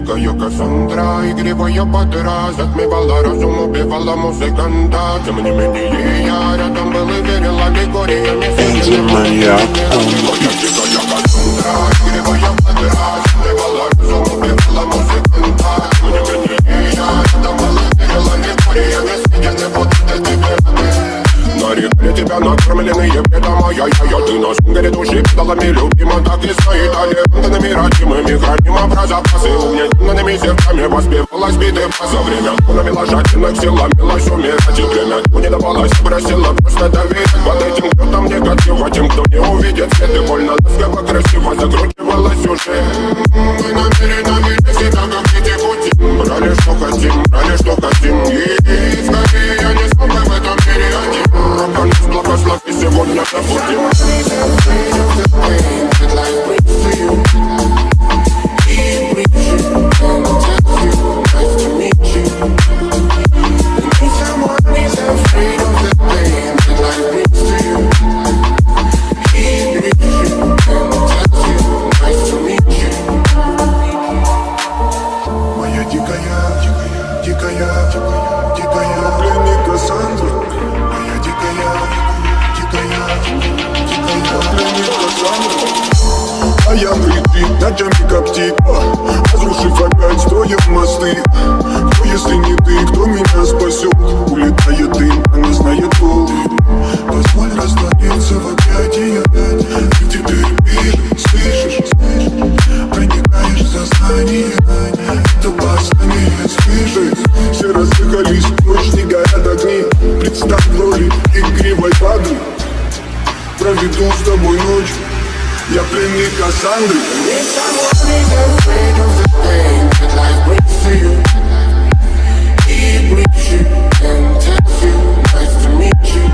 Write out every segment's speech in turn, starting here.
дикая Кассандра, игривая подра, затмевала разум, убивала музыканта. Тем не менее я рядом был и верил аллегориями. Энджи моя. Моя дикая Кассандра, игривая подра, затмевала разум, убивала музыканта. Тем не менее я рядом был и верил аллегориями. Я не буду для тебя. Нарекли тебя накормленные бедом, ай-яй-яй. Ты на сунгере души педалами любима, так и стоит аллегантными родимыми. Храним образопасы угнетенными сердцами. Воспевалась биты за время, навела жадных сил, ломилась умирать. И время не давалось, просила просто доверять. Под этим кто-то негатива, тем, кто не увидит свет. И больно ласково, красиво закручивалась уже. Мы намеренно вели себя, как дети пути. Брали, что хотим, брали, что хотим. И скорее я не смог в этом мире один. Рок-н благослови, сегодня забудем. Моя дикая пленник Кассандра. Моя дикая пленник Кассандра. А я летит, ночами коптит, разрушив опять строим мосты. Кто, если не ты, кто меня спасет? Улетает дым, а не знает пол. Позволь раствориться в объятиях. Ты теперь видишь, слышишь, проникаешь в сознание. Это баснями слышишь. Все разыгрались, ночь не горят огни. Представь в роли игривой падры. Проведу с тобой ночь. Я пленник Кассандры. If someone is afraid of the pain that life brings to you, he brings you and tells you, nice to meet you.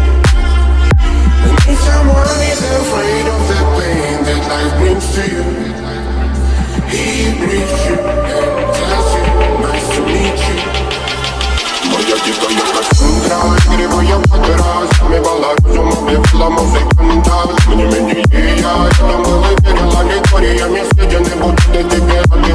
And if someone is afraid of the pain that life brings to you, he brings you and tells you, nice to meet you. Моя дикая Кассандра, игривая подра, затмевала разум, убивала музыканта. Тем не менее я рядом был и верил аллегориями. Сидя не буду для тебя, ты моя